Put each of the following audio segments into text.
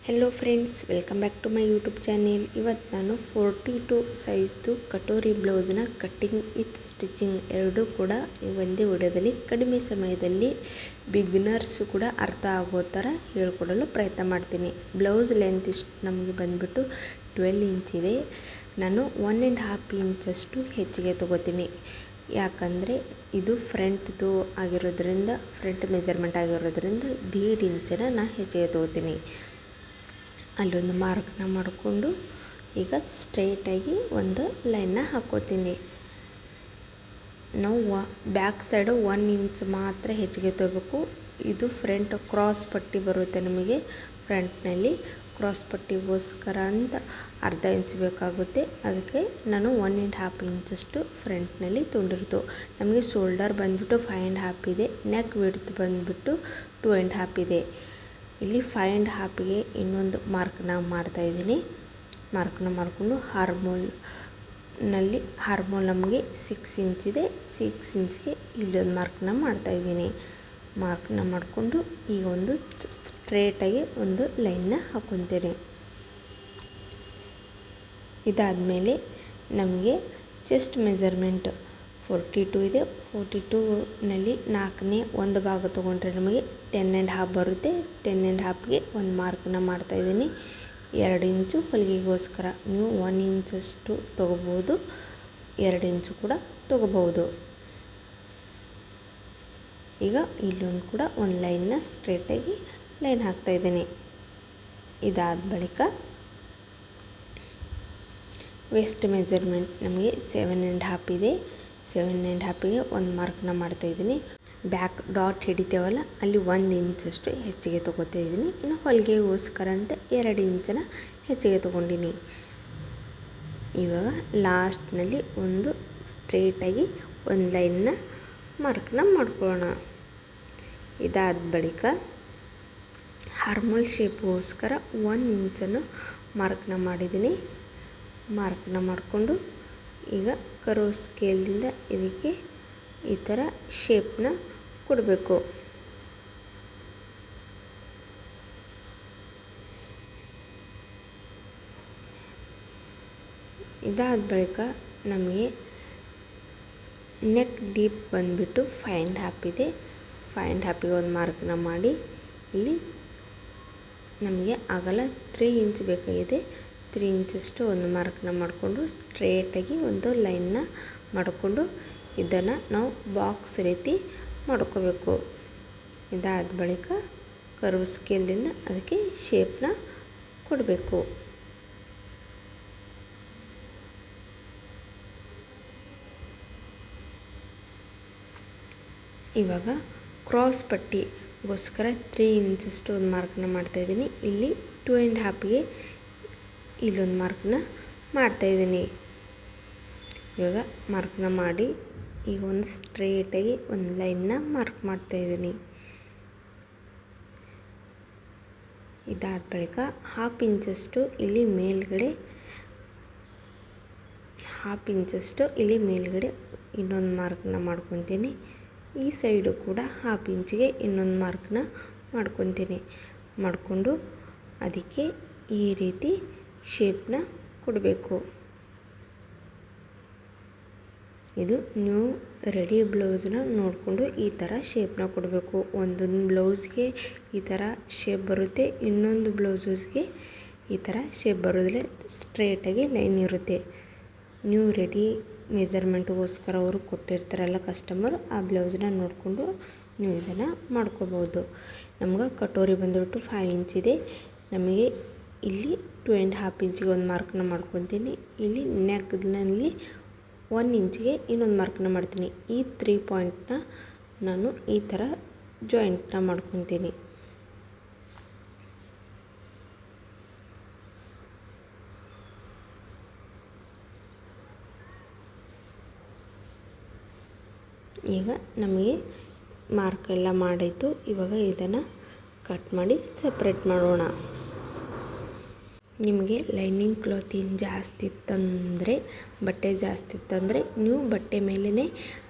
Hello friends, welcome back to my YouTube channel. ಇವತ್ತು ನಾನು 42 ಸೈಜ್ದು ಕಟೋರಿ ಬ್ಲೌಸ್ನ ಕಟ್ಟಿಂಗ್ ವಿತ್ ಸ್ಟಿಚಿಂಗ್ ಎರಡೂ ಕೂಡ ಈ ಒಂದೇ ವಿಡಿಯೋದಲ್ಲಿ ಕಡಿಮೆ ಸಮಯದಲ್ಲಿ ಬಿಗಿನರ್ಸು ಕೂಡ ಅರ್ಥ ಆಗೋ ಥರ ಹೇಳ್ಕೊಡಲು ಪ್ರಯತ್ನ ಮಾಡ್ತೀನಿ. ಬ್ಲೌಸ್ ಲೆಂತ್ ಇಷ್ಟು ನಮಗೆ ಬಂದುಬಿಟ್ಟು 12 ಇಂಚ್ ಇದೆ. ನಾನು 1.5 ಇಂಚಷ್ಟು ಹೆಚ್ಚಿಗೆ ತೊಗೋತೀನಿ. ಯಾಕಂದರೆ ಇದು ಫ್ರಂಟ್ದು ಆಗಿರೋದ್ರಿಂದ, ಫ್ರಂಟ್ ಮೆಜರ್ಮೆಂಟ್ ಆಗಿರೋದ್ರಿಂದ 1.5 ಇಂಚನ್ನು ನಾನು ಹೆಚ್ಚಿಗೆ ತೊಗೋತೀನಿ. ಅಲ್ಲೊಂದು ಮಾರ್ಕ್ನ ಮಾಡಿಕೊಂಡು ಈಗ ಸ್ಟ್ರೈಟಾಗಿ ಒಂದು ಲೈನ್ನ ಹಾಕ್ಕೋತೀನಿ. ನಾವು ಬ್ಯಾಕ್ ಸೈಡು 1 ಇಂಚ್ ಮಾತ್ರ ಹೆಚ್ಚಿಗೆ ತೊಗೋಬೇಕು. ಇದು ಫ್ರಂಟ್ ಕ್ರಾಸ್ ಪಟ್ಟಿ ಬರುತ್ತೆ. ನಮಗೆ ಫ್ರಂಟ್ನಲ್ಲಿ ಕ್ರಾಸ್ ಪಟ್ಟಿಗೋಸ್ಕರ ಅಂತ ಅರ್ಧ ಇಂಚ್ ಬೇಕಾಗುತ್ತೆ. ಅದಕ್ಕೆ ನಾನು 1.5 ಇಂಚಷ್ಟು ಫ್ರಂಟ್ನಲ್ಲಿ ತೊಗೊಂಡಿರ್ತು. ನಮಗೆ ಶೋಲ್ಡರ್ ಬಂದುಬಿಟ್ಟು 5.5 ಇದೆ. ನೆಕ್ ವಿಡ್ತ್ ಬಂದುಬಿಟ್ಟು 2.5 ಇದೆ. ಇಲ್ಲಿ 5.5ಗೆ ಇನ್ನೊಂದು ಮಾರ್ಕ್ನ ಮಾಡ್ತಾಯಿದ್ದೀನಿ. ಮಾರ್ಕ್ನ ಮಾಡಿಕೊಂಡು ಹಾರ್ಮೋಲ್ ನಮಗೆ 6 ಇಂಚ್ ಇದೆ. 6 ಇಂಚ್ಗೆ ಇಲ್ಲೊಂದು ಮಾರ್ಕ್ನ ಮಾಡ್ತಾಯಿದ್ದೀನಿ. ಮಾರ್ಕ್ನ ಮಾಡಿಕೊಂಡು ಈಗ ಒಂದು ಸ್ಟ್ರೇಟಾಗಿ ಒಂದು ಲೈನ್ನ ಹಾಕ್ಕೊತೀನಿ. ಇದಾದಮೇಲೆ ನಮಗೆ ಚೆಸ್ಟ್ ಮೆಜರ್ಮೆಂಟ್ 42 ಇದೆ. 42ನಲ್ಲಿ 4ನೇ ಒಂದು ಭಾಗ ತೊಗೊಂಡ್ರೆ ನಮಗೆ 10.5 ಬರುತ್ತೆ. 10.5ಗೆ ಒಂದು ಮಾರ್ಕ್ನ ಮಾಡ್ತಾಯಿದ್ದೀನಿ. 2 ಇಂಚು ಹೊಲಿಗೆಗೋಸ್ಕರ. ನೀವು 1 ಇಂಚಷ್ಟು ತೊಗೋಬೋದು, 2 ಇಂಚು ಕೂಡ ತೊಗೋಬೋದು. ಈಗ ಇಲ್ಲೊಂದು ಕೂಡ ಒಂದು ಲೈನ್ನ ಸ್ಟ್ರೇಟಾಗಿ ಲೈನ್ ಹಾಕ್ತಾಯಿದ್ದೀನಿ. ಇದಾದ ಬಳಿಕ ವೆಸ್ಟ್ ಮೆಜರ್ಮೆಂಟ್ ನಮಗೆ 7.5 ಇದೆ. 7.5ಗೆ ಒಂದು ಮಾರ್ಕ್ನ ಮಾಡ್ತಾಯಿದ್ದೀನಿ. ಬ್ಯಾಕ್ ಡಾಟ್ ಹಿಡಿತೇವಲ್ಲ, ಅಲ್ಲಿ 1 ಇಂಚಷ್ಟು ಹೆಚ್ಚಿಗೆ ತೊಗೋತಾ ಇದ್ದೀನಿ. ಇನ್ನು ಹೊಲಿಗೆಗೋಸ್ಕರ ಅಂತ 2 ಇಂಚನ ಹೆಚ್ಚಿಗೆ ತೊಗೊಂಡಿನಿ. ಇವಾಗ ಲಾಸ್ಟ್ನಲ್ಲಿ ಒಂದು ಸ್ಟ್ರೇಟಾಗಿ ಒಂದು ಲೈನ್ನ ಮಾರ್ಕ್ನ ಮಾಡ್ಕೊಳ್ಳೋಣ. ಇದಾದ ಬಳಿಕ ಹಾರ್ಮೋಲ್ ಶೇಪ್ಗೋಸ್ಕರ 1 ಇಂಚನ್ನು ಮಾರ್ಕ್ನ ಮಾಡಿದ್ದೀನಿ. ಮಾರ್ಕ್ನ ಮಾಡಿಕೊಂಡು ಈಗ ಕರ್ವ್ ಸ್ಕೇಲ್ದಿಂದ ಇದಕ್ಕೆ ಈ ಥರ ಶೇಪ್ನ ಕೊಡಬೇಕು. ಇದಾದ ಬಳಿಕ ನಮಗೆ ನೆಕ್ ಡೀಪ್ ಬಂದುಬಿಟ್ಟು 5.5 ಇದೆ. 5.5ಗೆ ಒಂದು ಮಾರ್ಕ್ನ ಮಾಡಿ ಇಲ್ಲಿ ನಮಗೆ ಅಗಲ 3 ಇಂಚ್ ಬೇಕಾಗಿದೆ. 3 ಇಂಚಷ್ಟು ಒಂದು ಮಾರ್ಕ್ನ ಮಾಡಿಕೊಂಡು ಸ್ಟ್ರೇಟಾಗಿ ಒಂದು ಲೈನ್ನ ಮಾಡಿಕೊಂಡು ಇದನ್ನು ನಾವು ಬಾಕ್ಸ್ ರೀತಿ ಮಾಡ್ಕೋಬೇಕು. ಇದಾದ ಬಳಿಕ ಕರ್ವ್ ಸ್ಕೇಲ್ದಿಂದ ಅದಕ್ಕೆ ಶೇಪ್ನ ಕೊಡಬೇಕು. ಇವಾಗ ಕ್ರಾಸ್ ಪಟ್ಟಿಗೋಸ್ಕರ 3 ಇಂಚಷ್ಟು ಒಂದು ಮಾರ್ಕ್ನ ಮಾಡ್ತಾಯಿದ್ದೀನಿ. ಇಲ್ಲಿ 2.5ಗೆ ಇಲ್ಲೊಂದು ಮಾರ್ಕ್ನ ಮಾಡ್ತಾಯಿದ್ದೀನಿ. ಇವಾಗ ಮಾರ್ಕ್ನ ಮಾಡಿ ಈಗ ಒಂದು ಸ್ಟ್ರೇಟಾಗಿ ಒಂದು ಲೈನ್ನ ಮಾರ್ಕ್ ಮಾಡ್ತಾಯಿದ್ದೀನಿ. ಇದಾದ ಬಳಿಕ 1/2 ಇಂಚಷ್ಟು ಇಲ್ಲಿ ಮೇಲ್ಗಡೆ ಇನ್ನೊಂದು ಮಾರ್ಕ್ನ ಮಾಡ್ಕೊತೀನಿ. ಈ ಸೈಡು ಕೂಡ 1/2 ಇಂಚಿಗೆ ಇನ್ನೊಂದು ಮಾರ್ಕ್ನ ಮಾಡ್ಕೊತೀನಿ. ಮಾಡಿಕೊಂಡು ಅದಕ್ಕೆ ಈ ರೀತಿ ಶೇಪ್ನ ಕೊಡಬೇಕು. ಇದು ನೀವು ರೆಡಿ ಬ್ಲೌಸ್ನ ನೋಡಿಕೊಂಡು ಈ ಥರ ಶೇಪ್ನ ಕೊಡಬೇಕು. ಒಂದೊಂದು ಬ್ಲೌಸ್ಗೆ ಈ ಥರ ಶೇಪ್ ಬರುತ್ತೆ, ಇನ್ನೊಂದು ಬ್ಲೌಸಸ್ಗೆ ಈ ಥರ ಶೇಪ್ ಬರೋದಿಲ್ಲ, ಸ್ಟ್ರೇಟಾಗಿ ಲೈನ್ ಇರುತ್ತೆ. ನೀವು ರೆಡಿ ಮೆಜರ್ಮೆಂಟ್ಗೋಸ್ಕರ ಅವರು ಕೊಟ್ಟಿರ್ತಾರಲ್ಲ ಕಸ್ಟಮರ್, ಆ ಬ್ಲೌಸ್ನ ನೋಡಿಕೊಂಡು ನೀವು ಇದನ್ನು ಮಾಡ್ಕೋಬೋದು. ನಮ್ಗೆ ಕಟೋರಿ ಬಂದುಬಿಟ್ಟು 5 ಇಂಚ್ ಇದೆ. ನಮಗೆ ಇಲ್ಲಿ 2.5 ಇಂಚಿಗೆ ಒಂದು ಮಾರ್ಕ್ನ ಮಾಡ್ಕೊತೀನಿ. ಇಲ್ಲಿ ನೆಕ್ನಲ್ಲಿ 1 ಇಂಚಿಗೆ ಇನ್ನೊಂದು ಮಾರ್ಕ್ನ ಮಾಡ್ತೀನಿ. ಈ 3 ಪಾಯಿಂಟ್ನ ನಾನು ಈ ಥರ ಜಾಯಿಂಟ್ನ ಮಾಡ್ಕೊತೀನಿ. ಈಗ ನಮಗೆ ಮಾರ್ಕ್ ಎಲ್ಲ ಮಾಡಾಯಿತು. ಇವಾಗ ಇದನ್ನು ಕಟ್ ಮಾಡಿ ಸಪ್ರೇಟ್ ಮಾಡೋಣ. ನಿಮಗೆ ಲೈನಿಂಗ್ ಕ್ಲಾತ್ ಏನು ಜಾಸ್ತಿ ಇತ್ತಂದರೆ ಬಟ್ಟೆ ಜಾಸ್ತಿ ಇತ್ತಂದರೆ ನೀವು ಬಟ್ಟೆ ಮೇಲೇ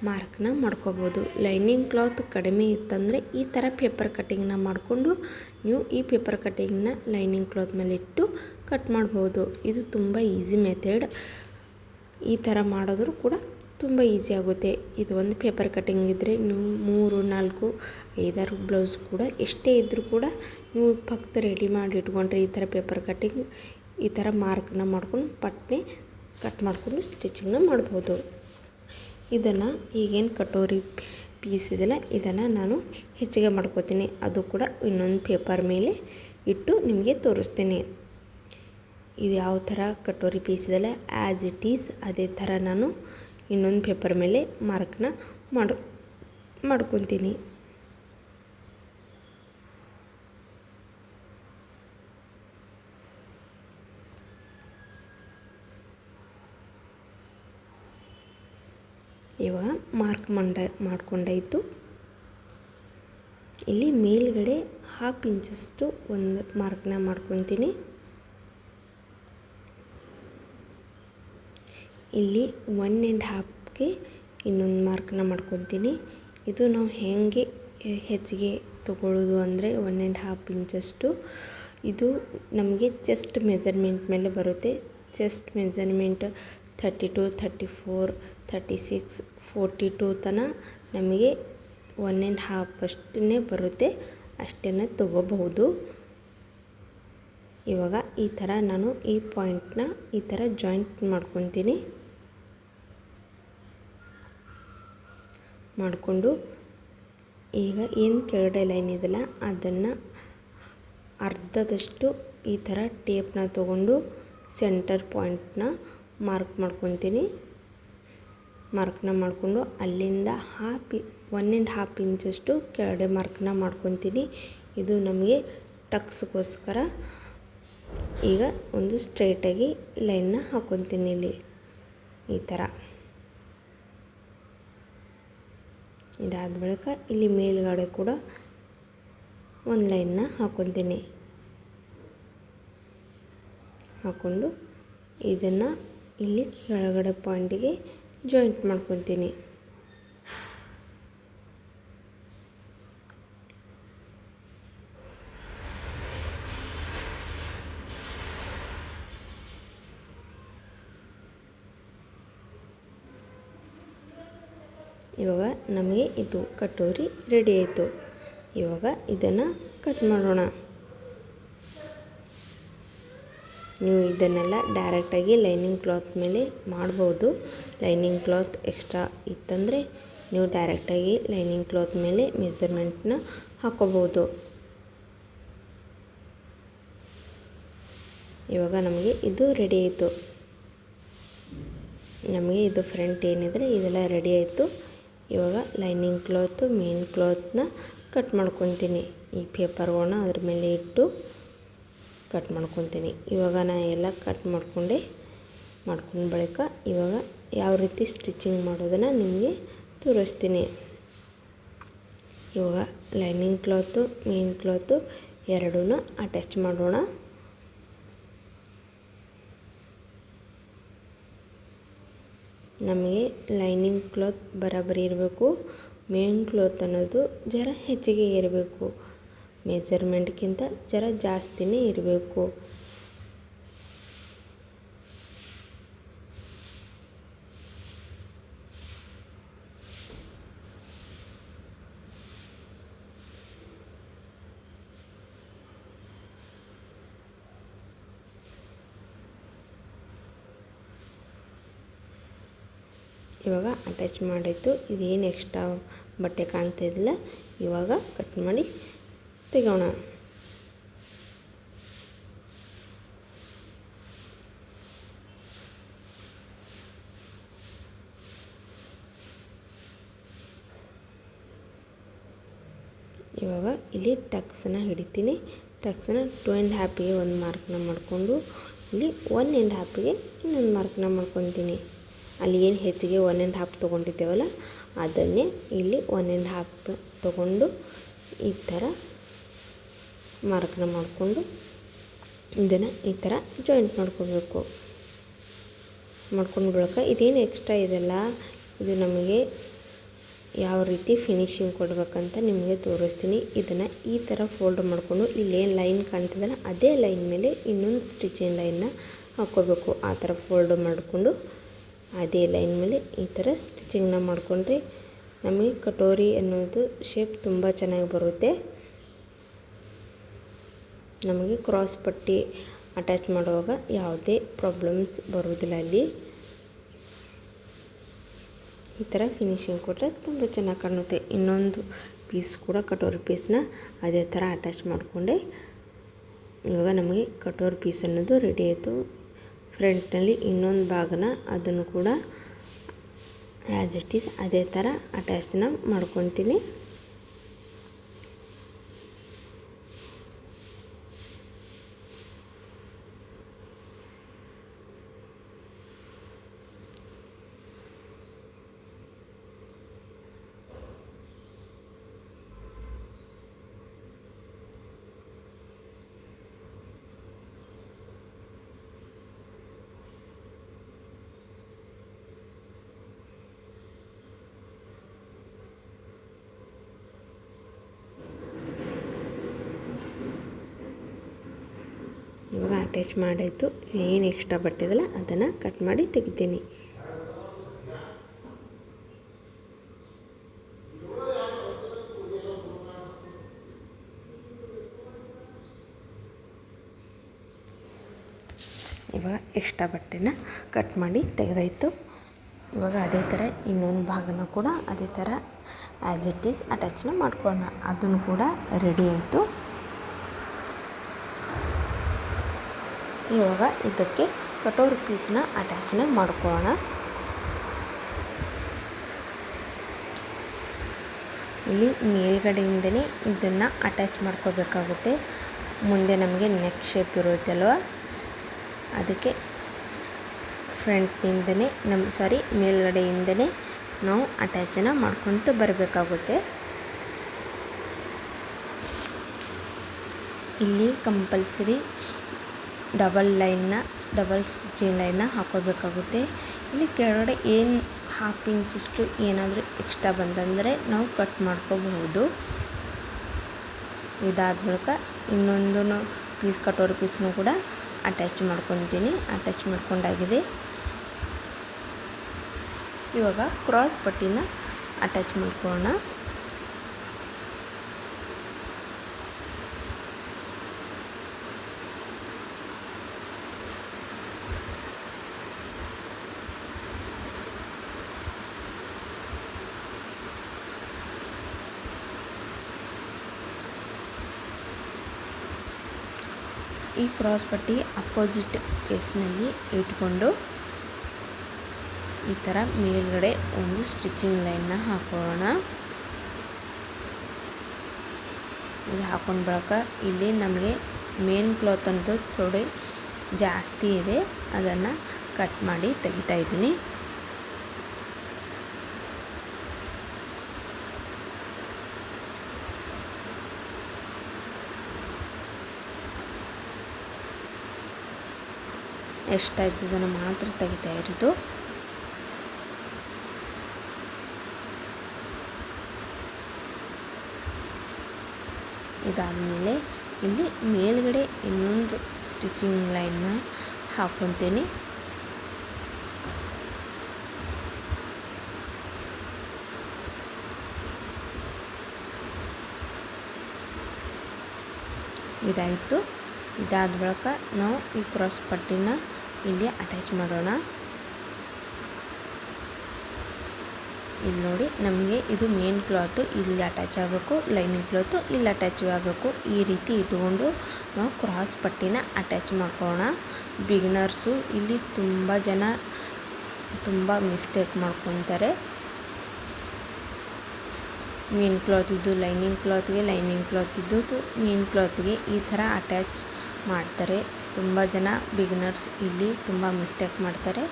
ಮಾರ್ಕ್ನ ಮಾಡ್ಕೋಬೋದು. ಲೈನಿಂಗ್ ಕ್ಲಾತ್ ಕಡಿಮೆ ಇತ್ತಂದರೆ ಈ ಥರ ಪೇಪರ್ ಕಟ್ಟಿಂಗ್ನ ಮಾಡಿಕೊಂಡು ನೀವು ಈ ಪೇಪರ್ ಕಟ್ಟಿಂಗ್ನ ಲೈನಿಂಗ್ ಕ್ಲಾತ್ ಮೇಲೆ ಇಟ್ಟು ಕಟ್ ಮಾಡ್ಬೋದು. ಇದು ತುಂಬ ಈಸಿ ಮೆಥಡ್. ಈ ಥರ ಮಾಡಿದ್ರೂ ಕೂಡ ತುಂಬ ಈಸಿ ಆಗುತ್ತೆ. ಇದು ಒಂದು ಪೇಪರ್ ಕಟ್ಟಿಂಗ್ ಇದ್ದರೆ ನೀವು 3, 4, 5, 6 ಬ್ಲೌಸ್ ಕೂಡ ಎಷ್ಟೇ ಇದ್ದರೂ ಕೂಡ ನೀವು ಪಕ್ಕದ ರೆಡಿ ಮಾಡಿ ಇಟ್ಕೊಂಡ್ರೆ ಈ ಥರ ಪೇಪರ್ ಕಟ್ಟಿಂಗ್ ಈ ಥರ ಮಾರ್ಕ್ನ ಮಾಡ್ಕೊಂಡು ಪಟ್ನೆ ಕಟ್ ಮಾಡಿಕೊಂಡು ಸ್ಟಿಚಿಂಗ್ನ ಮಾಡ್ಬೋದು. ಇದನ್ನು ಈಗೇನು ಕಟೋರಿ ಪೀಸ್ ಇದೆಯಲ್ಲ ಇದನ್ನು ನಾನು ಹೆಚ್ಚಿಗೆ ಮಾಡ್ಕೋತೀನಿ. ಅದು ಕೂಡ ಇನ್ನೊಂದು ಪೇಪರ್ ಮೇಲೆ ಇಟ್ಟು ನಿಮಗೆ ತೋರಿಸ್ತೀನಿ. ಇದು ಯಾವ ಥರ ಕಟೋರಿ ಪೀಸ್ ಇದೆಯಲ್ಲ ಆ್ಯಸ್ ಇಟ್ ಈಸ್ ಅದೇ ಥರ ನಾನು ಇನ್ನೊಂದು ಪೇಪರ್ ಮೇಲೆ ಮಾರ್ಕ್ನ ಮಾಡ್ಕೊತೀನಿ. ಇವಾಗ ಮಾರ್ಕ್ ಮಾಡ್ಕೊಂಡಾಯಿತು. ಇಲ್ಲಿ ಮೇಲ್ಗಡೆ 1/2 ಇಂಚಷ್ಟು ಒಂದು ಮಾರ್ಕ್ನ ಮಾಡ್ಕೊತೀನಿ. ಇಲ್ಲಿ 1.5ಗೆ ಇನ್ನೊಂದು ಮಾರ್ಕ್ನ ಮಾಡ್ಕೊತೀನಿ. ಇದು ನಾವು ಹೇಗೆ ಹೆಚ್ಚಿಗೆ ತಗೊಳ್ಳೋದು ಅಂದರೆ 1.5 ಇಂಚಷ್ಟು. ಇದು ನಮಗೆ ಚೆಸ್ಟ್ ಮೆಜರ್ಮೆಂಟ್ ಮೇಲೆ ಬರುತ್ತೆ. ಚೆಸ್ಟ್ ಮೆಜರ್ಮೆಂಟ್ 32, 34, 36, 42 ತನಕ ನಮಗೆ 1.5 ಅಷ್ಟೇ ಬರುತ್ತೆ. ಅಷ್ಟೇ ತಗೋಬಹುದು. ಇವಾಗ ಈ ಥರ ನಾನು ಈ ಪಾಯಿಂಟ್ನ ಈ ಥರ ಜಾಯಿಂಟ್ ಮಾಡ್ಕೊತೀನಿ. ಮಾಡಿಕೊಂಡು ಈಗ ಏನು ಕೆಳಗಡೆ ಲೈನ್ ಇದೆಯಲ್ಲ ಅದನ್ನು ಅರ್ಧದಷ್ಟು ಈ ಥರ ಟೇಪ್ನ ತೊಗೊಂಡು ಸೆಂಟರ್ ಪಾಯಿಂಟ್ನ ಮಾರ್ಕ್ ಮಾಡ್ಕೊತೀನಿ. ಮಾರ್ಕ್ನ ಮಾಡಿಕೊಂಡು ಅಲ್ಲಿಂದ 1.5 ಇಂಚಷ್ಟು ಕೆಳಗಡೆ ಮಾರ್ಕ್ನ ಮಾಡ್ಕೊತೀನಿ. ಇದು ನಮಗೆ ಟಕ್ಸ್ಗೋಸ್ಕರ. ಈಗ ಒಂದು ಸ್ಟ್ರೈಟಾಗಿ ಲೈನ್ನ ಹಾಕ್ಕೊತೀನಿ ಇಲ್ಲಿ ಈ ಥರ. ಇದಾದ ಬಳಿಕ ಇಲ್ಲಿ ಮೇಲ್ಗಡೆ ಕೂಡ ಒಂದು ಲೈನ್ನ ಹಾಕ್ಕೊತೀನಿ. ಹಾಕ್ಕೊಂಡು ಇದನ್ನು ಇಲ್ಲಿ ಕೆಳಗಡೆ ಪಾಯಿಂಟಿಗೆ ಜಾಯಿಂಟ್ ಮಾಡ್ಕೊತೀನಿ. ಇವಾಗ ನಮಗೆ ಇದು ಕಟೋರಿ ರೆಡಿ ಆಯಿತು. ಇವಾಗ ಇದನ್ನು ಕಟ್ ಮಾಡೋಣ. ನೀವು ಇದನ್ನೆಲ್ಲ ಡೈರೆಕ್ಟಾಗಿ ಲೈನಿಂಗ್ ಕ್ಲಾತ್ ಮೇಲೆ ಮಾಡ್ಬೋದು. ಲೈನಿಂಗ್ ಕ್ಲಾತ್ ಎಕ್ಸ್ಟ್ರಾ ಇತ್ತಂದರೆ ನೀವು ಡೈರೆಕ್ಟಾಗಿ ಲೈನಿಂಗ್ ಕ್ಲಾತ್ ಮೇಲೆ ಮೆಜರ್ಮೆಂಟ್ನ ಹಾಕ್ಕೋಬೋದು. ಇವಾಗ ನಮಗೆ ಇದು ರೆಡಿ ಆಯಿತು. ನಮಗೆ ಇದು ಫ್ರಂಟ್ ಏನಿದ್ರೆ ಇದೆಲ್ಲ ರೆಡಿ ಆಯಿತು. ಇವಾಗ ಲೈನಿಂಗ್ ಕ್ಲಾತು ಮೇನ್ ಕ್ಲಾತ್ನ ಕಟ್ ಮಾಡ್ಕೊತೀನಿ. ಈ ಪೇಪರ್ಗಳನ್ನ ಅದ್ರ ಮೇಲೆ ಇಟ್ಟು ಕಟ್ ಮಾಡ್ಕೊತೀನಿ. ಇವಾಗ ನಾನು ಎಲ್ಲ ಕಟ್ ಮಾಡ್ಕೊಂಡ ಬಳಿಕ ಇವಾಗ ಯಾವ ರೀತಿ ಸ್ಟಿಚಿಂಗ್ ಮಾಡೋದನ್ನು ನಿಮಗೆ ತೋರಿಸ್ತೀನಿ. ಇವಾಗ ಲೈನಿಂಗ್ ಕ್ಲಾತು ಮೇನ್ ಕ್ಲಾತು ಎರಡೂ ಅಟ್ಯಾಚ್ ಮಾಡೋಣ. ನಮಗೆ ಲೈನಿಂಗ್ ಕ್ಲಾತ್ ಬರಾಬರಿ ಇರಬೇಕು. ಮೇನ್ ಕ್ಲಾತ್ ಅನ್ನೋದು ಜರ ಹೆಚ್ಚಿಗೆ ಇರಬೇಕು. ಮೆಜರ್ಮೆಂಟ್ಗಿಂತ ಜರ ಜಾಸ್ತಿನೇ ಇರಬೇಕು. ಇವಾಗ ಅಟ್ಯಾಚ್ ಮಾಡಿತ್ತು. ಇದೇನು ಎಕ್ಸ್ಟ್ರಾ ಬಟ್ಟೆ ಕಾಣ್ತಾಯಿದ್ದಿಲ್ಲ ಇವಾಗ ಕಟ್ ಮಾಡಿ ತೆಗೋಣ. ಇವಾಗ ಇಲ್ಲಿ ಟಕ್ಸನ್ನ ಹಿಡಿತೀನಿ. ಟಕ್ಸನ್ನ 2.5ಗೆ ಒಂದು ಮಾರ್ಕ್ನ ಮಾಡಿಕೊಂಡು ಇಲ್ಲಿ 1.5ಗೆ ಇನ್ನೊಂದು ಮಾರ್ಕ್ನ ಮಾಡ್ಕೊತೀನಿ. ಅಲ್ಲಿ ಏನು ಹೆಚ್ಚಿಗೆ 1.5 ತೊಗೊಂಡಿದ್ದೇವಲ್ಲ ಅದನ್ನೇ ಇಲ್ಲಿ 1.5 ತೊಗೊಂಡು ಈ ಥರ ಮಾರ್ಕ್ನ ಮಾಡಿಕೊಂಡು ಇದನ್ನು ಈ ಥರ ಜಾಯಿಂಟ್ ಮಾಡ್ಕೋಬೇಕು. ಮಾಡ್ಕೊಂಡು ಬಳಿಕ ಇದೇನು ಎಕ್ಸ್ಟ್ರಾ ಇದೆಲ್ಲ ಇದು ನಮಗೆ ಯಾವ ರೀತಿ ಫಿನಿಶಿಂಗ್ ಕೊಡಬೇಕಂತ ನಿಮಗೆ ತೋರಿಸ್ತೀನಿ. ಇದನ್ನು ಈ ಥರ ಫೋಲ್ಡ್ ಮಾಡಿಕೊಂಡು ಇಲ್ಲೇನು ಲೈನ್ ಕಾಣ್ತಿದಲ್ಲ ಅದೇ ಲೈನ್ ಮೇಲೆ ಇನ್ನೊಂದು ಸ್ಟಿಚಿಂಗ್ ಲೈನ್ನ ಹಾಕ್ಕೋಬೇಕು. ಆ ಥರ ಫೋಲ್ಡ್ ಮಾಡಿಕೊಂಡು ಅದೇ ಲೈನ್ ಮೇಲೆ ಈ ಥರ ಸ್ಟಿಚಿಂಗ್ನ ಮಾಡಿಕೊಂಡ್ರೆ ನಮಗೆ ಕಟೋರಿ ಅನ್ನೋದು ಶೇಪ್ ತುಂಬ ಚೆನ್ನಾಗಿ ಬರುತ್ತೆ. ನಮಗೆ ಕ್ರಾಸ್ ಪಟ್ಟಿ ಅಟ್ಯಾಚ್ ಮಾಡುವಾಗ ಯಾವುದೇ ಪ್ರಾಬ್ಲಮ್ಸ್ ಬರೋದಿಲ್ಲ. ಅಲ್ಲಿ ಈ ಥರ ಫಿನಿಶಿಂಗ್ ಕೊಟ್ಟರೆ ತುಂಬ ಚೆನ್ನಾಗಿ ಕಾಣುತ್ತೆ. ಇನ್ನೊಂದು ಪೀಸ್ ಕೂಡ ಕಟೋರಿ ಪೀಸ್ನ ಅದೇ ಥರ ಅಟ್ಯಾಚ್ ಮಾಡಿಕೊಂಡೆ. ಇವಾಗ ನಮಗೆ ಕಟೋರಿ ಪೀಸ್ ಅನ್ನೋದು ರೆಡಿ ಆಯಿತು. ಫ್ರಂಟ್ನಲ್ಲಿ ಇನ್ನೊಂದು ಭಾಗನ ಅದನ್ನು ಕೂಡ ಆ್ಯಸ್ ಇಟ್ ಈಸ್ ಅದೇ ಥರ ಅಟ್ಯಾಚ್ನ ಮಾಡ್ಕೊತೀನಿ. ಇವಾಗ ಅಟ್ಯಾಚ್ ಮಾಡಾಯಿತು. ಏನು ಎಕ್ಸ್ಟ್ರಾ ಬಟ್ಟೆ ಇದೆಯಲ್ಲ ಅದನ್ನು ಕಟ್ ಮಾಡಿ ತೆಗಿತೀನಿ. ಇವಾಗ ಎಕ್ಸ್ಟ್ರಾ ಬಟ್ಟೆನ ಕಟ್ ಮಾಡಿ ತೆಗೆದಾಯಿತು. ಇವಾಗ ಅದೇ ಥರ ಇನ್ನೊಂದು ಭಾಗನ ಕೂಡ ಅದೇ ಥರ ಆ್ಯಸ್ ಇಟ್ ಈಸ್ ಅಟ್ಯಾಚ್ನ ಮಾಡ್ಕೊಳ್ಳೋಣ. ಅದನ್ನು ಕೂಡ ರೆಡಿ ಆಯಿತು. ಇವಾಗ ಇದಕ್ಕೆ ಕಟೋರಿ ಪೀಸ್ನ ಅಟ್ಯಾಚ್ನ ಮಾಡ್ಕೊಳ್ಳೋಣ. ಇಲ್ಲಿ ಮೇಲ್ಗಡೆಯಿಂದನೇ ಇದನ್ನು ಅಟ್ಯಾಚ್ ಮಾಡ್ಕೋಬೇಕಾಗುತ್ತೆ. ಮುಂದೆ ನಮಗೆ ನೆಕ್ ಶೇಪ್ ಇರುತ್ತಲ್ವ ಅದಕ್ಕೆ ಫ್ರಂಟ್ನಿಂದನೇ ಮೇಲ್ಗಡೆಯಿಂದನೇ ನಾವು ಅಟ್ಯಾಚನ್ನು ಮಾಡ್ಕೊತ ಬರಬೇಕಾಗುತ್ತೆ. ಇಲ್ಲಿ ಕಂಪಲ್ಸರಿ ಡಬಲ್ ಸ್ಟಿಚಿಂಗ್ ಲೈನ್ನ ಹಾಕೋಬೇಕಾಗುತ್ತೆ. ಇಲ್ಲಿ ಕೆಳಗಡೆ ಏನು ಹಾಫ್ ಇಂಚಿಷ್ಟು ಏನಾದರೂ ಎಕ್ಸ್ಟ್ರಾ ಬಂದಂದರೆ ನಾವು ಕಟ್ ಮಾಡ್ಕೋಬಹುದು. ಇದಾದ ಬಳಿಕ ಇನ್ನೊಂದು ಪೀಸ್ ಕಟೋರಿ ಪೀಸ್ನೂ ಕೂಡ ಅಟ್ಯಾಚ್ ಮಾಡ್ಕೊತೀನಿ. ಅಟ್ಯಾಚ್ ಮಾಡ್ಕೊಂಡಾಗಿದೆ. ಇವಾಗ ಕ್ರಾಸ್ ಪಟ್ಟಿನ ಅಟ್ಯಾಚ್ ಮಾಡ್ಕೊಳ್ಳೋಣ. ಈ ಕ್ರಾಸ್ ಪಟ್ಟಿ ಅಪೋಸಿಟ್ ಫೇಸ್ನಲ್ಲಿ ಇಟ್ಕೊಂಡು ಈ ಥರ ಮೇಲ್ಗಡೆ ಒಂದು ಸ್ಟಿಚಿಂಗ್ ಲೈನ್ನ ಹಾಕೋಣ. ಇದು ಹಾಕೊಂಡು ಬಳಿಕ ಇಲ್ಲಿ ನಮಗೆ ಮೇನ್ ಕ್ಲಾತ್ ಅಂತೂ ಥೋಡೆ ಜಾಸ್ತಿ ಇದೆ, ಅದನ್ನು ಕಟ್ ಮಾಡಿ ತೆಗಿತಾ ಇದ್ದೀನಿ. ಎಷ್ಟಾಯ್ತು ಅದನ್ನು ಮಾತ್ರ ತೆಗಿತಾ ಇರೋದು. ಇದಾದಮೇಲೆ ಇಲ್ಲಿ ಮೇಲ್ಗಡೆ ಇನ್ನೊಂದು ಸ್ಟಿಚಿಂಗ್ ಲೈನ್ನ ಹಾಕ್ಕೊತೀನಿ. ಇದಾಯಿತು. ಇದಾದ ಬಳಿಕ ನಾವು ಈ ಕ್ರಾಸ್ ಪಟ್ಟಿನ ಇಲ್ಲಿ ಅಟ್ಯಾಚ್ ಮಾಡೋಣ. ಇಲ್ಲಿ ನೋಡಿ ನಮಗೆ ಇದು ಮೇನ್ ಕ್ಲಾತು ಇಲ್ಲಿ ಅಟ್ಯಾಚ್ ಆಗಬೇಕು, ಲೈನಿಂಗ್ ಕ್ಲಾತು ಇಲ್ಲಿ ಅಟ್ಯಾಚ್ ಆಗಬೇಕು. ಈ ರೀತಿ ಇಟ್ಕೊಂಡು ನಾವು ಕ್ರಾಸ್ ಪಟ್ಟಿನ ಅಟ್ಯಾಚ್ ಮಾಡ್ಕೊಳ್ಳೋಣ. ಬಿಗಿನರ್ಸು ಇಲ್ಲಿ ತುಂಬ ಜನ ತುಂಬ ಮಿಸ್ಟೇಕ್ ಮಾಡ್ಕೊತಾರೆ. ಮೇನ್ ಕ್ಲಾತ್ ಇದ್ದು ಲೈನಿಂಗ್ ಕ್ಲಾತ್ಗೆ, ಲೈನಿಂಗ್ ಕ್ಲಾತ್ ಇದ್ದು ಮೇನ್ ಕ್ಲಾತ್ಗೆ ಈ ಥರ ಅಟ್ಯಾಚ್ ಮಾಡ್ತಾರೆ. ತುಂಬ ಜನ ಬಿಗಿನರ್ಸ್ ಇಲ್ಲಿ ತುಂಬ ಮಿಸ್ಟೇಕ್ ಮಾಡ್ತಾರೆ.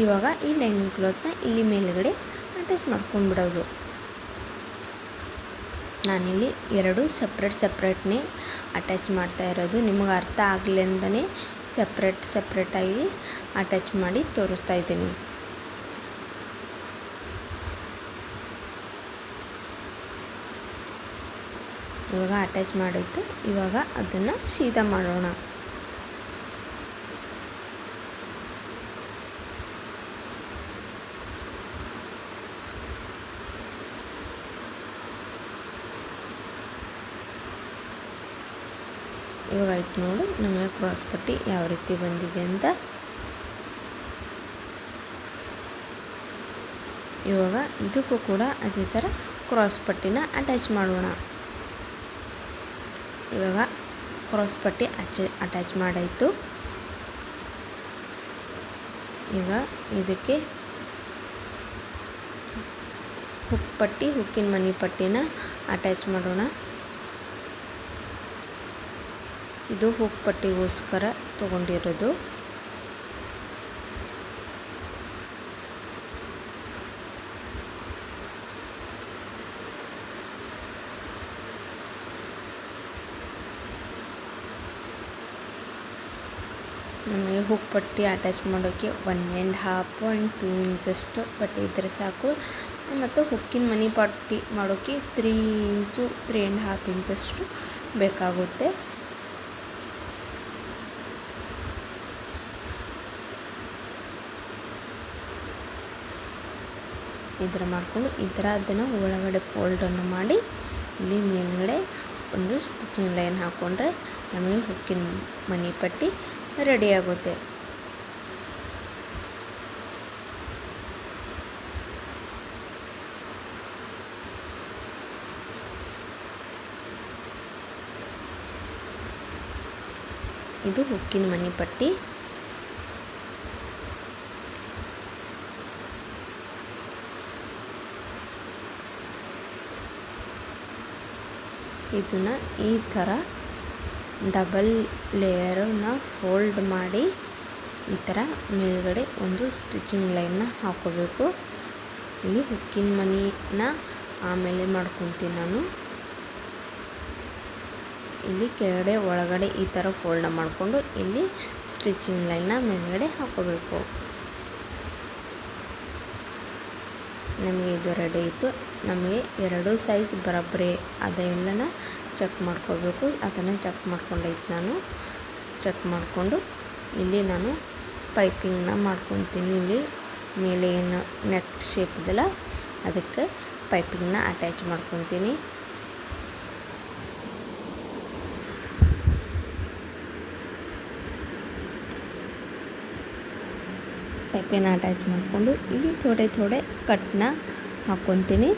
ಇವಾಗ ಈ ಲೈನಿಂಗ್ ಕ್ಲಾತ್ನ ಇಲ್ಲಿ ಮೇಲ್ಗಡೆ ಅಟ್ಯಾಚ್ ಮಾಡ್ಕೊಂಡ್ಬಿಡೋದು. ನಾನಿಲ್ಲಿ ಎರಡು ಸಪ್ರೇಟ್ನೇ ಅಟ್ಯಾಚ್ ಮಾಡ್ತಾ ಇರೋದು. ನಿಮಗೆ ಅರ್ಥ ಆಗಲಿ ಅಂತಲೇ ಸಪ್ರೇಟಾಗಿ ಅಟ್ಯಾಚ್ ಮಾಡಿ ತೋರಿಸ್ತಾ ಇದ್ದೀನಿ. ಇವಾಗ ಅಟ್ಯಾಚ್ ಮಾಡಿದ್ದು, ಇವಾಗ ಅದನ್ನು ಸೀದಾ ಮಾಡೋಣ. ಇವಾಗ ಆಯ್ತು ನೋಡಿ, ನಮಗೆ ಕ್ರಾಸ್ ಪಟ್ಟಿ ಯಾವ ರೀತಿ ಬಂದಿದೆ ಅಂತ. ಇವಾಗ ಇದಕ್ಕೂ ಕೂಡ ಅದೇ ಥರ ಕ್ರಾಸ್ ಪಟ್ಟಿನ ಅಟ್ಯಾಚ್ ಮಾಡೋಣ. ಇವಾಗ ಕ್ರಾಸ್ ಪಟ್ಟಿ ಅಟ್ಯಾಚ್ ಮಾಡಾಯಿತು. ಈಗ ಇದಕ್ಕೆ ಹುಕ್ಕಿನ ಮನಿ ಪಟ್ಟಿನ ಅಟ್ಯಾಚ್ ಮಾಡೋಣ. ಇದು ಹುಕ್ ಪಟ್ಟಿಗೋಸ್ಕರ ತೊಗೊಂಡಿರೋದು. ನಮಗೆ ಹುಕ್ ಪಟ್ಟಿ ಅಟ್ಯಾಚ್ ಮಾಡೋಕ್ಕೆ 1.5 and 2 ಇಂಚಷ್ಟು ಪಟ್ಟಿ ಇದ್ದರೆ ಸಾಕು. ಮತ್ತು ಹುಕ್ಕಿನ ಮನಿ ಪಟ್ಟಿ ಮಾಡೋಕ್ಕೆ 3 ಇಂಚು 3.5 ಇಂಚಷ್ಟು ಬೇಕಾಗುತ್ತೆ. ಈ ಥರ ಮಾಡಿಕೊಂಡು ಈ ಥರ ಅದನ್ನು ಒಳಗಡೆ ಫೋಲ್ಡನ್ನು ಮಾಡಿ ಇಲ್ಲಿ ಮೇಲ್ಗಡೆ ಒಂದು ಸ್ಟಿಚಿಂಗ್ ಲೈನ್ ಹಾಕ್ಕೊಂಡ್ರೆ ನಮಗೆ ಹುಕ್ಕಿನ ಮನಿ ಪಟ್ಟಿ ರೆಡಿ ಆಗುತ್ತೆ. ಇದು ಹುಕ್ಕಿನ ಮನಿ ಪಟ್ಟಿ. ಇದನ್ನು ಈ ಥರ ಡಬಲ್ ಲೇಯರನ್ನ ಫೋಲ್ಡ್ ಮಾಡಿ ಈ ಥರ ಮೇಲ್ಗಡೆ ಒಂದು ಸ್ಟಿಚಿಂಗ್ ಲೈನ್ನ ಹಾಕ್ಕೋಬೇಕು. ಇಲ್ಲಿ ಹುಕ್ಕಿನ ಮನಿನ ಆಮೇಲೆ ಮಾಡ್ಕೊತೀನಿ ನಾನು. ಇಲ್ಲಿ ಕೆಳಗಡೆ ಒಳಗಡೆ ಈ ಥರ ಫೋಲ್ಡ್ ಮಾಡಿಕೊಂಡು ಇಲ್ಲಿ ಸ್ಟಿಚಿಂಗ್ ಲೈನ್ನ ಮೇಲ್ಗಡೆ ಹಾಕ್ಕೋಬೇಕು. ನಮಗೆ ಇದು ರೆಡಿ ಇತ್ತು. ನಮಗೆ 2 ಸೈಜ್ ಬರೋಬ್ಬರಿ ಅದೆಲ್ಲನ ಚೆಕ್ ಮಾಡ್ಕೋಬೇಕು. ಅದನ್ನು ಚೆಕ್ ಮಾಡ್ಕೊಂಡೈತೆ ನಾನು. ಚೆಕ್ ಮಾಡಿಕೊಂಡು ಇಲ್ಲಿ ನಾನು ಪೈಪಿಂಗ್ನ ಮಾಡ್ಕೊತೀನಿ. ಇಲ್ಲಿ ಮೇಲೆ ಏನು ನೆಕ್ ಶೇಪ್ ಇದೆಯಲ್ಲ ಅದಕ್ಕೆ ಪೈಪಿಂಗ್ನ ಅಟ್ಯಾಚ್ ಮಾಡ್ಕೊತೀನಿ. ಪೈಪಿನ ಅಟ್ಯಾಚ್ ಮಾಡಿಕೊಂಡು ಇಲ್ಲಿ ಥೋಡೆ ಕಟ್ನ ಹಾಕ್ಕೊತೀನಿ.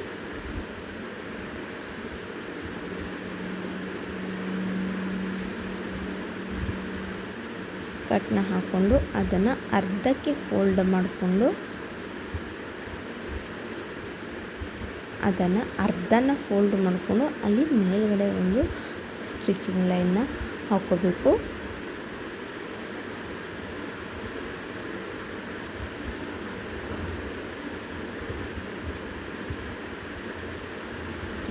ಕಟ್ನ ಹಾಕ್ಕೊಂಡು ಅದನ್ನು ಅರ್ಧಕ್ಕೆ ಫೋಲ್ಡ್ ಮಾಡಿಕೊಂಡು ಅದನ್ನು ಫೋಲ್ಡ್ ಮಾಡಿಕೊಂಡು ಅಲ್ಲಿ ಮೇಲ್ಗಡೆ ಒಂದು ಸ್ಟಿಚಿಂಗ್ ಲೈನ್ನ ಹಾಕ್ಕೋಬೇಕು.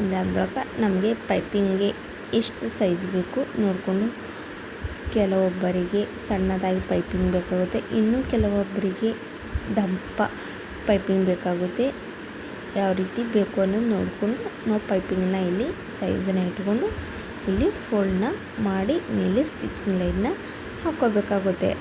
ಇದಾದ ಬಳಿಕ ನಮಗೆ ಪೈಪಿಂಗ್ಗೆ ಎಷ್ಟು ಸೈಜ್ ಬೇಕು ನೋಡಿಕೊಂಡು, ಕೆಲವೊಬ್ಬರಿಗೆ ಸಣ್ಣದಾಗಿ ಪೈಪಿಂಗ್ ಬೇಕಾಗುತ್ತೆ, ಇನ್ನು ಕೆಲವೊಬ್ಬರಿಗೆ ದಪ್ಪ ಪೈಪಿಂಗ್ ಬೇಕಾಗುತ್ತೆ. ಯಾವ ರೀತಿ ಬೇಕು ಅನ್ನೋದು ನೋಡಿಕೊಂಡು ನಾವು ಪೈಪಿಂಗನ್ನ ಇಲ್ಲಿ ಸೈಜನ್ನ ಇಟ್ಕೊಂಡು ಇಲ್ಲಿ ಫೋಲ್ಡ್ನ ಮಾಡಿ ಮೇಲೆ ಸ್ಟಿಚಿಂಗ್ ಲೈನ್ನ ಹಾಕ್ಕೋಬೇಕಾಗುತ್ತೆ.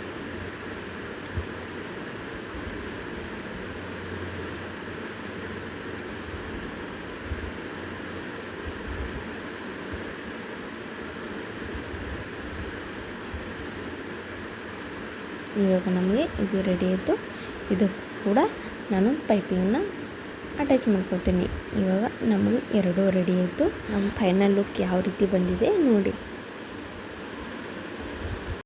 ಇವಾಗ ನಮಗೆ ಇದು ರೆಡಿ ಆಯಿತು. ಇದಕ್ಕೂ ಕೂಡ ನಾನು ಪೈಪಿಂಗನ್ನು ಅಟ್ಯಾಚ್ ಮಾಡ್ಕೊತೀನಿ. ಇವಾಗ ನಮಗೆ 2 ರೆಡಿ ಆಯಿತು. ನಮ್ಮ ಫೈನಲ್ ಲುಕ್ ಯಾವ ರೀತಿ ಬಂದಿದೆ ನೋಡಿ.